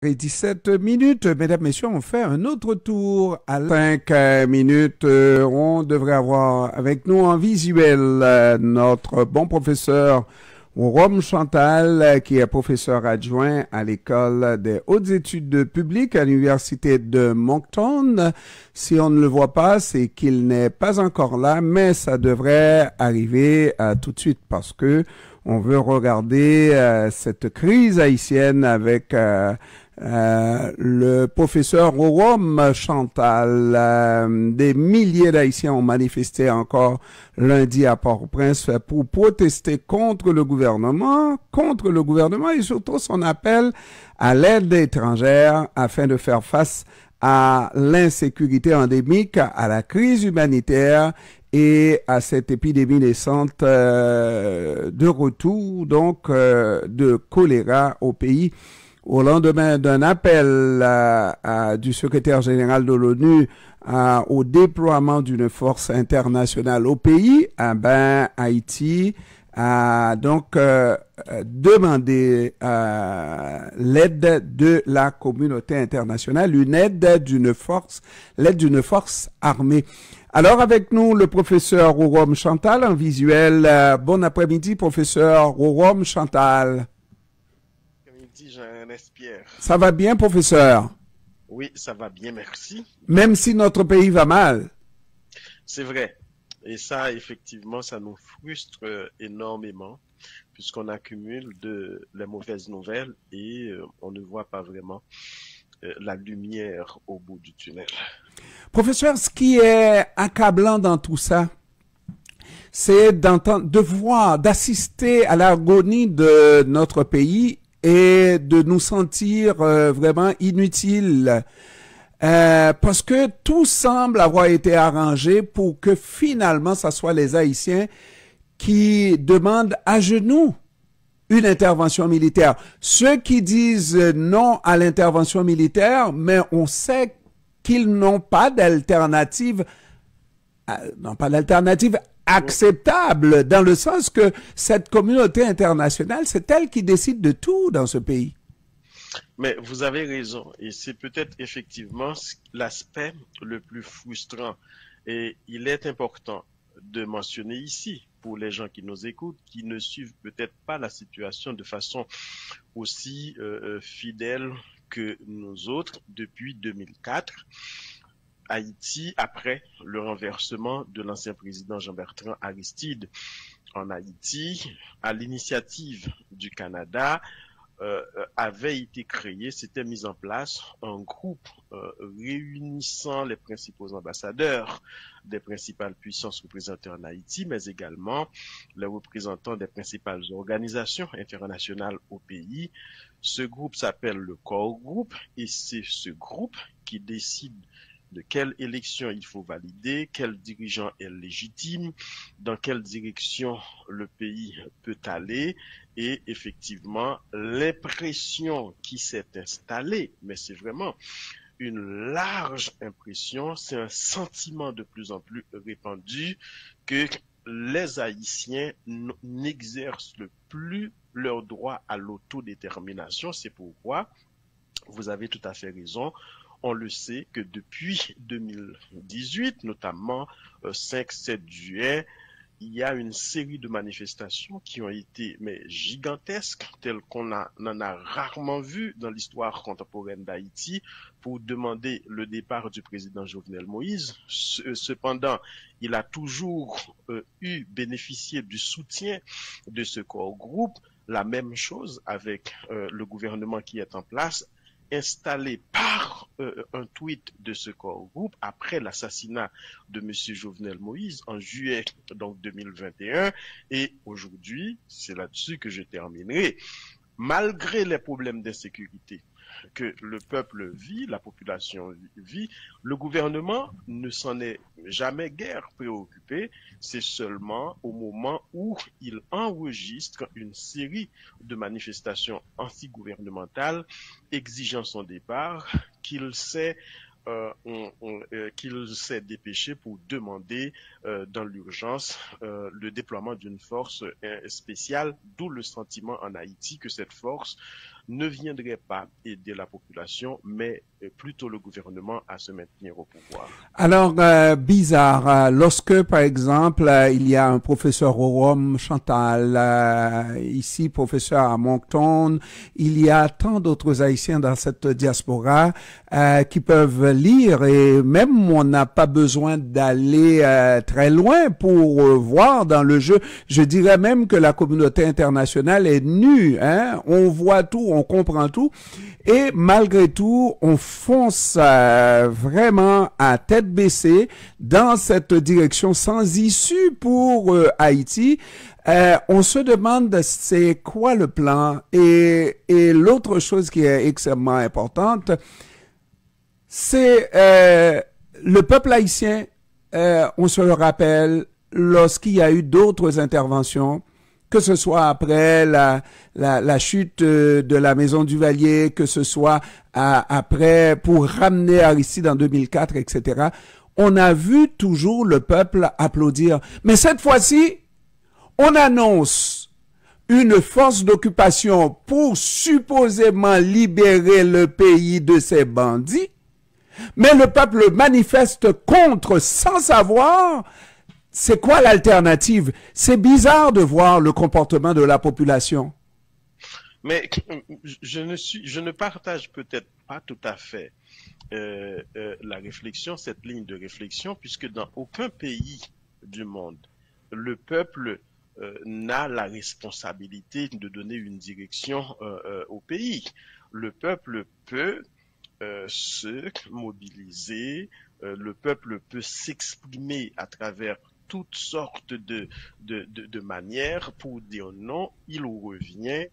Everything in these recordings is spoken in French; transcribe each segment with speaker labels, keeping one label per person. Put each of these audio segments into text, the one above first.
Speaker 1: Et 17 minutes, mesdames, messieurs, on fait un autre tour à 5 minutes. On devrait avoir avec nous en visuel notre bon professeur Rome Chantal, qui est professeur adjoint à l'École des hautes études publiques à l'Université de Moncton. Si on ne le voit pas, c'est qu'il n'est pas encore là, mais ça devrait arriver tout de suite parce que on veut regarder cette crise haïtienne avec le professeur Rome Chantal. Des milliers d'Haïtiens ont manifesté encore lundi à Port-au-Prince pour protester contre le gouvernement et surtout son appel à l'aide étrangère afin de faire face à l'insécurité endémique, à la crise humanitaire et à cette épidémie naissante de retour de choléra au pays. Au lendemain d'un appel du secrétaire général de l'ONU au déploiement d'une force internationale au pays, Haïti a donc demandé l'aide de la communauté internationale, l'aide d'une force armée. Alors avec nous, le professeur Rome Chantal en visuel. Bon après-midi, professeur Rome Chantal.
Speaker 2: Après-midi, Jean-Ernest Pierre.
Speaker 1: Ça va bien, professeur?
Speaker 2: Oui, ça va bien, merci.
Speaker 1: Même si notre pays va mal.
Speaker 2: C'est vrai. Et ça, effectivement, ça nous frustre énormément puisqu'on accumule les mauvaises nouvelles et on ne voit pas vraiment la lumière au bout du tunnel.
Speaker 1: Professeur, ce qui est accablant dans tout ça, c'est d'assister à l'agonie de notre pays et de nous sentir vraiment inutiles. Parce que tout semble avoir été arrangé pour que finalement, ça soit les Haïtiens qui demandent à genoux une intervention militaire. Ceux qui disent non à l'intervention militaire, mais on sait qu'ils n'ont pas d'alternative acceptable, dans le sens que cette communauté internationale, c'est elle qui décide de tout dans ce pays.
Speaker 2: Mais vous avez raison, et c'est peut-être effectivement l'aspect le plus frustrant. Et il est important de mentionner ici, pour les gens qui nous écoutent, qui ne suivent peut-être pas la situation de façon aussi fidèle que nous autres depuis 2004, Haïti, après le renversement de l'ancien président Jean-Bertrand Aristide en Haïti, à l'initiative du Canada, avait été créé, s'était mis en place un groupe réunissant les principaux ambassadeurs des principales puissances représentées en Haïti, mais également les représentants des principales organisations internationales au pays. Ce groupe s'appelle le Core Group et c'est ce groupe qui décide de quelle élection il faut valider, quel dirigeant est légitime, dans quelle direction le pays peut aller. Et effectivement, l'impression qui s'est installée, mais c'est vraiment une large impression, c'est un sentiment de plus en plus répandu que les Haïtiens n'exercent plus leur droit à l'autodétermination. C'est pourquoi, vous avez tout à fait raison, on le sait que depuis 2018, notamment 5-7 juillet, il y a une série de manifestations qui ont été gigantesques, telles qu'on en a rarement vu dans l'histoire contemporaine d'Haïti, pour demander le départ du président Jovenel Moïse. Cependant, il a toujours bénéficié du soutien de ce corps groupe. La même chose avec le gouvernement qui est en place, installé par un tweet de ce corps groupe après l'assassinat de M. Jovenel Moïse en juillet donc 2021. Et aujourd'hui, c'est là-dessus que je terminerai. Malgré les problèmes d'insécurité que le peuple vit, la population vit, le gouvernement ne s'en est jamais guère préoccupé. C'est seulement au moment où il enregistre une série de manifestations anti-gouvernementales exigeant son départ qu'il s'est dépêché pour demander dans l'urgence le déploiement d'une force spéciale, d'où le sentiment en Haïti que cette force ne viendrait pas aider la population, mais plutôt le gouvernement à se maintenir au pouvoir.
Speaker 1: Alors, bizarre, lorsque, par exemple, il y a un professeur au Rhum, Chantal, ici, professeur à Moncton, il y a tant d'autres Haïtiens dans cette diaspora qui peuvent lire, et même on n'a pas besoin d'aller très loin pour voir dans le jeu. Je dirais même que la communauté internationale est nue, hein? On voit tout, on comprend tout, et malgré tout, on fonce vraiment à tête baissée dans cette direction sans issue pour Haïti. On se demande c'est quoi le plan, et l'autre chose qui est extrêmement importante, c'est le peuple haïtien. On se le rappelle lorsqu'il y a eu d'autres interventions, que ce soit après la chute de la maison Duvalier, que ce soit après pour ramener Aristide en 2004, etc. On a vu toujours le peuple applaudir. Mais cette fois-ci, on annonce une force d'occupation pour supposément libérer le pays de ces bandits, mais le peuple manifeste contre sans savoir. C'est quoi l'alternative? C'est bizarre de voir le comportement de la population.
Speaker 2: Mais je ne partage peut-être pas tout à fait la réflexion, cette ligne de réflexion, puisque dans aucun pays du monde, le peuple n'a la responsabilité de donner une direction au pays. Le peuple peut se mobiliser, le peuple peut s'exprimer à travers toutes sortes de manières pour dire non. Il revient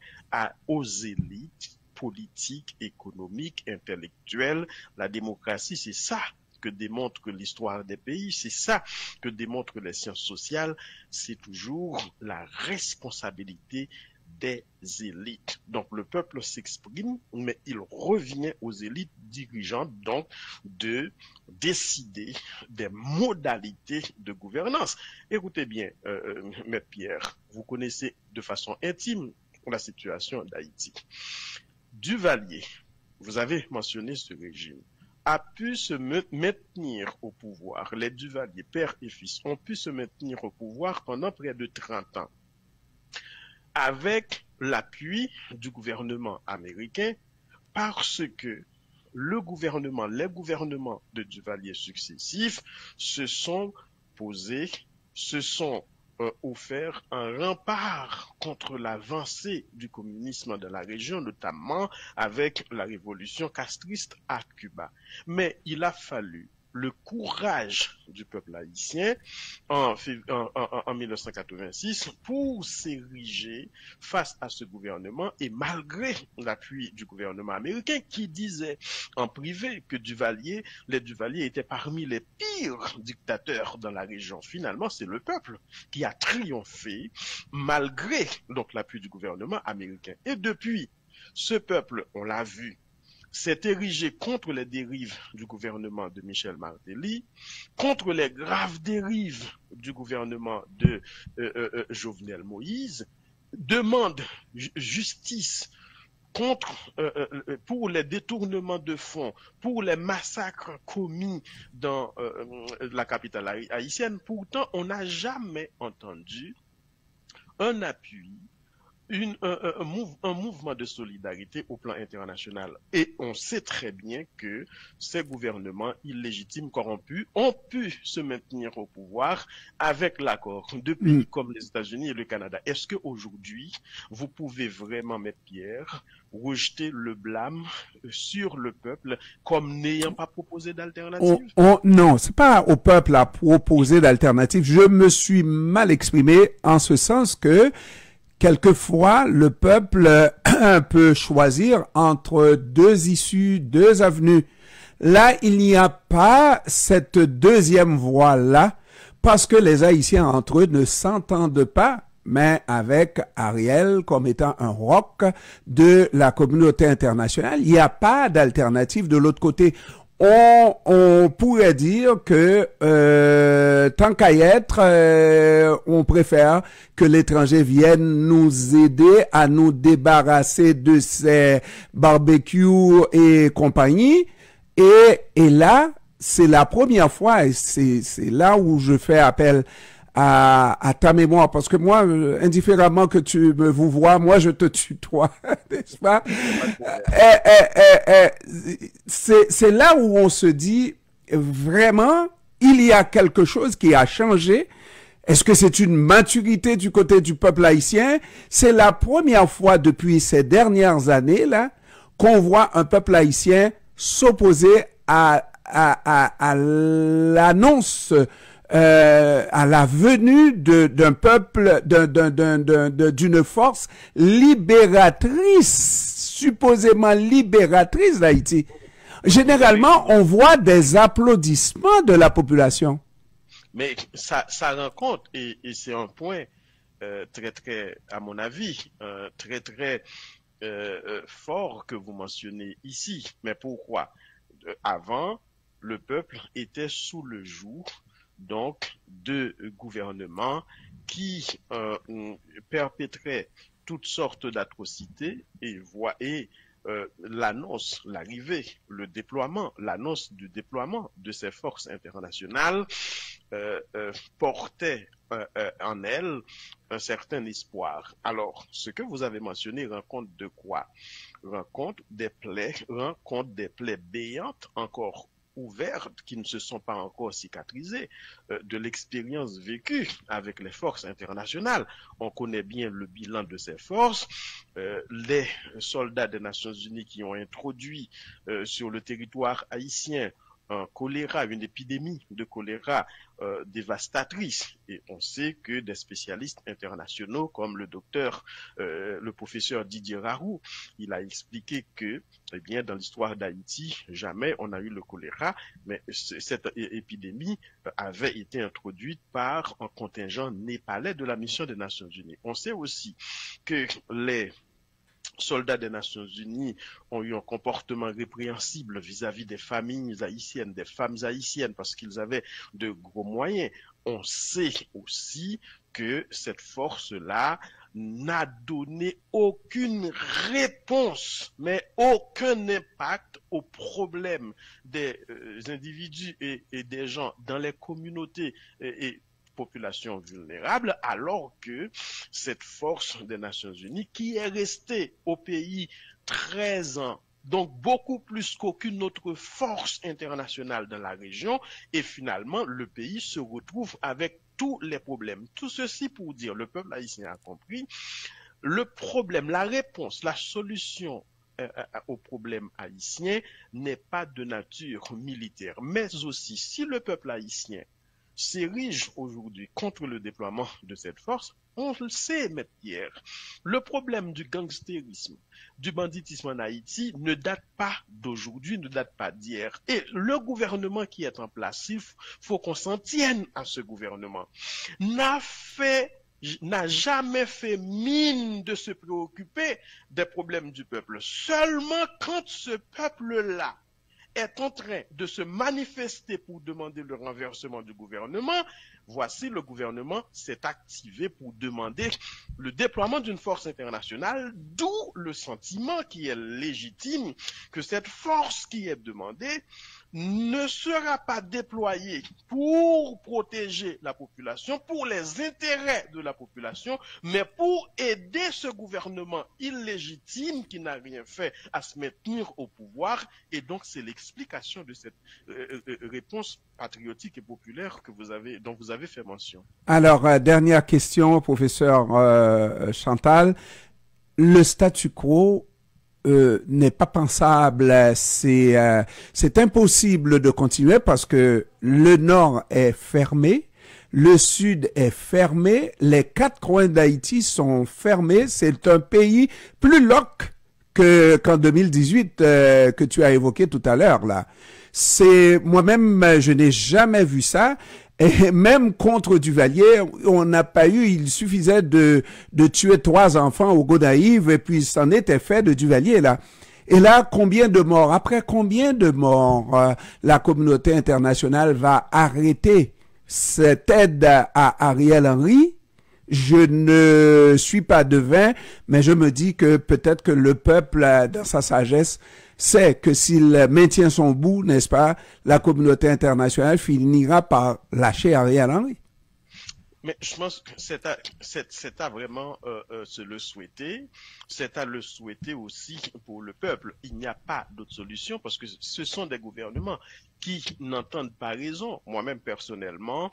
Speaker 2: aux élites politiques, économiques, intellectuelles. La démocratie, c'est ça que démontre l'histoire des pays, c'est ça que démontrent les sciences sociales, c'est toujours la responsabilité des élites. Donc le peuple s'exprime, mais il revient aux élites dirigeantes donc de décider des modalités de gouvernance. Écoutez bien, Maître Pierre, vous connaissez de façon intime la situation d'Haïti. Duvalier, vous avez mentionné ce régime, a pu se maintenir au pouvoir. Les Duvalier, père et fils, ont pu se maintenir au pouvoir pendant près de 30 ans. Avec l'appui du gouvernement américain, parce que les gouvernements de Duvalier successifs se sont posés, se sont offerts un rempart contre l'avancée du communisme dans la région, notamment avec la révolution castriste à Cuba. Mais il a fallu le courage du peuple haïtien en 1986 pour s'ériger face à ce gouvernement, et malgré l'appui du gouvernement américain qui disait en privé que les Duvalier étaient parmi les pires dictateurs dans la région. Finalement, c'est le peuple qui a triomphé malgré donc l'appui du gouvernement américain. Et depuis, ce peuple, on l'a vu, s'est érigé contre les dérives du gouvernement de Michel Martelly, contre les graves dérives du gouvernement de Jovenel Moïse, demande justice pour les détournements de fonds, pour les massacres commis dans la capitale haïtienne. Pourtant, on n'a jamais entendu un appui, un mouvement de solidarité au plan international. Et on sait très bien que ces gouvernements illégitimes, corrompus, ont pu se maintenir au pouvoir avec l'accord de pays comme les États-Unis et le Canada. Est-ce qu'aujourd'hui, vous pouvez vraiment, Maître Pierre, rejeter le blâme sur le peuple comme n'ayant pas proposé d'alternative?
Speaker 1: Non, c'est pas au peuple à proposer d'alternative. Je me suis mal exprimé en ce sens que quelquefois, le peuple peut choisir entre deux issues, deux avenues. Là, il n'y a pas cette deuxième voie-là parce que les Haïtiens entre eux ne s'entendent pas, mais avec Ariel comme étant un roc de la communauté internationale. Il n'y a pas d'alternative de l'autre côté. on pourrait dire que tant qu'à y être, on préfère que l'étranger vienne nous aider à nous débarrasser de ces barbecues et compagnie. Et là, c'est la première fois, et c'est là où je fais appel à ta mémoire, parce que moi, indifféremment que tu me vous vois, moi je te tutoie, n'est-ce pas? C'est là où on se dit, vraiment, il y a quelque chose qui a changé. Est-ce que c'est une maturité du côté du peuple haïtien? C'est la première fois depuis ces dernières années, là, qu'on voit un peuple haïtien s'opposer à l'annonce à la venue d'un peuple, d'une force libératrice, supposément libératrice d'Haïti. Généralement, on voit des applaudissements de la population.
Speaker 2: Mais ça rend compte, et c'est un point très, à mon avis, très fort que vous mentionnez ici. Mais pourquoi? Avant, le peuple était sous le joug donc de gouvernements qui perpétraient toutes sortes d'atrocités et l'annonce, l'arrivée, le déploiement, l'annonce du déploiement de ces forces internationales portait en elle un certain espoir. Alors, ce que vous avez mentionné rend compte de quoi? Rend compte des plaies béantes encore ouvertes qui ne se sont pas encore cicatrisées de l'expérience vécue avec les forces internationales. On connaît bien le bilan de ces forces. Les soldats des Nations Unies qui ont introduit sur le territoire haïtien un choléra, une épidémie de choléra dévastatrice. Et on sait que des spécialistes internationaux comme le professeur Didier Raoult, il a expliqué que, eh bien, dans l'histoire d'Haïti, jamais on a eu le choléra, mais cette épidémie avait été introduite par un contingent népalais de la mission des Nations Unies. On sait aussi que les soldats des Nations Unies ont eu un comportement répréhensible vis-à-vis des familles haïtiennes, des femmes haïtiennes, parce qu'ils avaient de gros moyens. On sait aussi que cette force-là n'a donné aucune réponse, mais aucun impact aux problèmes des individus et des gens dans les communautés et population vulnérable, alors que cette force des Nations Unies, qui est restée au pays 13 ans, donc beaucoup plus qu'aucune autre force internationale dans la région, et finalement le pays se retrouve avec tous les problèmes. Tout ceci pour dire, le peuple haïtien a compris, le problème, la réponse, la solution au problème haïtien n'est pas de nature militaire, mais aussi si le peuple haïtien s'érige aujourd'hui contre le déploiement de cette force, on le sait, Maître Pierre. Le problème du gangstérisme, du banditisme en Haïti ne date pas d'aujourd'hui, ne date pas d'hier. Et le gouvernement qui est en place, il faut qu'on s'en tienne à ce gouvernement, n'a jamais fait mine de se préoccuper des problèmes du peuple. Seulement quand ce peuple-là est en train de se manifester pour demander le renversement du gouvernement, voici le gouvernement s'est activé pour demander le déploiement d'une force internationale, d'où le sentiment qui est légitime que cette force qui est demandée ne sera pas déployée pour protéger la population, pour les intérêts de la population, mais pour aider ce gouvernement illégitime qui n'a rien fait à se maintenir au pouvoir. Et donc, c'est l'explication de cette réponse patriotique et populaire dont vous avez fait mention.
Speaker 1: Alors, dernière question, professeur Chantal. Le statu quo n'est pas pensable, c'est impossible de continuer parce que le nord est fermé, le sud est fermé, les 4 coins d'Haïti sont fermés, c'est un pays plus loc qu'en 2018 que tu as évoqué tout à l'heure là. C'est moi-même je n'ai jamais vu ça. Et même contre Duvalier, on n'a pas eu, il suffisait de tuer 3 enfants au Godaïve et puis c'en était fait de Duvalier là. Et là, combien de morts? Après combien de morts la communauté internationale va arrêter cette aide à Ariel Henry? Je ne suis pas devin, mais je me dis que peut-être que le peuple, dans sa sagesse, sait que s'il maintient son bout, n'est-ce pas, la communauté internationale finira par lâcher Ariel Henry.
Speaker 2: Mais je pense que c'est à vraiment se le souhaiter. C'est à le souhaiter aussi pour le peuple. Il n'y a pas d'autre solution parce que ce sont des gouvernements qui n'entendent pas raison. Moi-même, personnellement,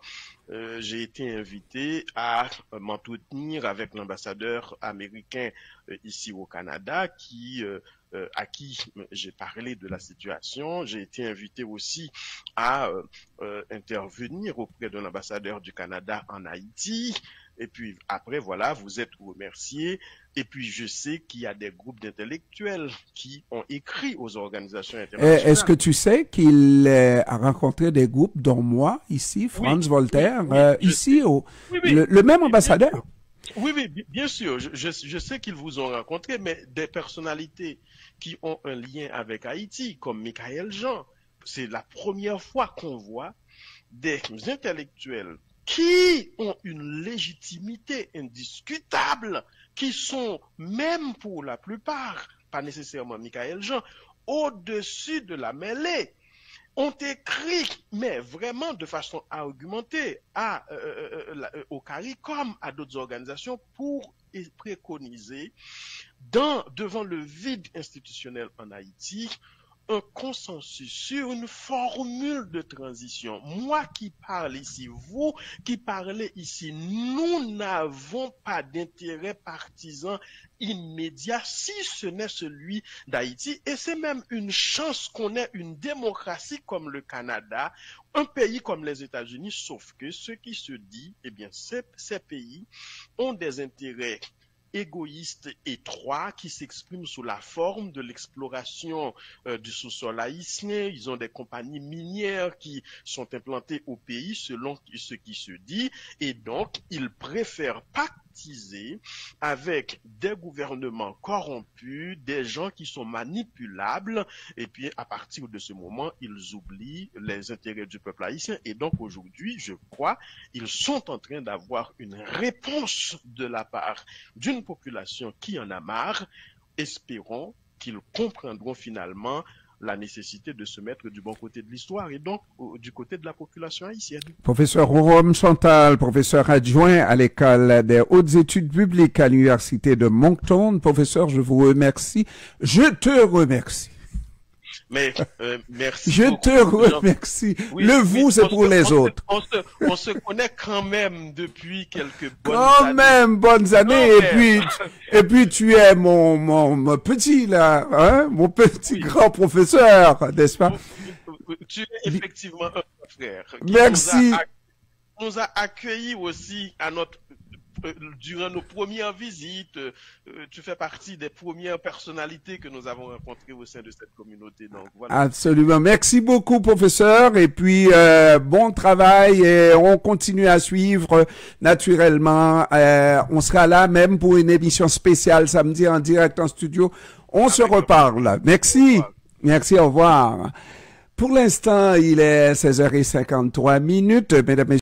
Speaker 2: j'ai été invité à m'entretenir avec l'ambassadeur américain ici au Canada à qui j'ai parlé de la situation. J'ai été invité aussi à intervenir auprès de l'ambassadeur du Canada en Haïti. Et puis après, voilà, vous êtes remerciés. Et puis je sais qu'il y a des groupes d'intellectuels qui ont écrit aux organisations internationales.
Speaker 1: Est-ce que tu sais qu'il a rencontré des groupes, dont moi, ici, Franz Voltaire, ici, le même ambassadeur?
Speaker 2: Oui, bien sûr. Je sais qu'ils vous ont rencontré, mais des personnalités qui ont un lien avec Haïti, comme Michael Jean, c'est la première fois qu'on voit des intellectuels qui ont une légitimité indiscutable, qui sont, même pour la plupart, pas nécessairement Michael Jean, au-dessus de la mêlée, ont écrit, mais vraiment de façon argumentée, au CARICOM, à d'autres organisations, pour préconiser, devant le vide institutionnel en Haïti, un consensus sur une formule de transition. Moi qui parle ici, vous qui parlez ici, nous n'avons pas d'intérêt partisan immédiat si ce n'est celui d'Haïti. Et c'est même une chance qu'on ait une démocratie comme le Canada, un pays comme les États-Unis, sauf que ce qui se dit, eh bien, ces pays ont des intérêts égoïstes étroits qui s'expriment sous la forme de l'exploration du sous-sol haïtien. Ils ont des compagnies minières qui sont implantées au pays selon ce qui se dit et donc ils préfèrent pactiser avec des gouvernements corrompus, des gens qui sont manipulables et puis à partir de ce moment, ils oublient les intérêts du peuple haïtien et donc aujourd'hui, je crois, ils sont en train d'avoir une réponse de la part d'une population qui en a marre, espérons qu'ils comprendront finalement la nécessité de se mettre du bon côté de l'histoire et donc du côté de la population haïtienne.
Speaker 1: Professeur Jérôme Chantal, professeur adjoint à l'école des hautes études publiques à l'université de Moncton. Professeur, je vous remercie. Je te remercie.
Speaker 2: Mais merci.
Speaker 1: Je
Speaker 2: beaucoup.
Speaker 1: te remercie. Oui, le vous, c'est pour les autres.
Speaker 2: On se connaît quand même depuis quelques bonnes
Speaker 1: années. Quand même, bonnes années. Et puis tu es mon petit, là, hein, mon petit grand professeur, n'est-ce pas?
Speaker 2: Tu es effectivement un frère.
Speaker 1: Merci.
Speaker 2: Nous a accueillis aussi à durant nos premières visites, tu fais partie des premières personnalités que nous avons rencontrées au sein de cette communauté. Donc, voilà.
Speaker 1: Absolument. Merci beaucoup, professeur. Et puis, bon travail. Et on continue à suivre naturellement. On sera là même pour une émission spéciale samedi en direct en studio. On se reparle. Merci. Merci, au revoir. Pour l'instant, il est 16h53, mesdames et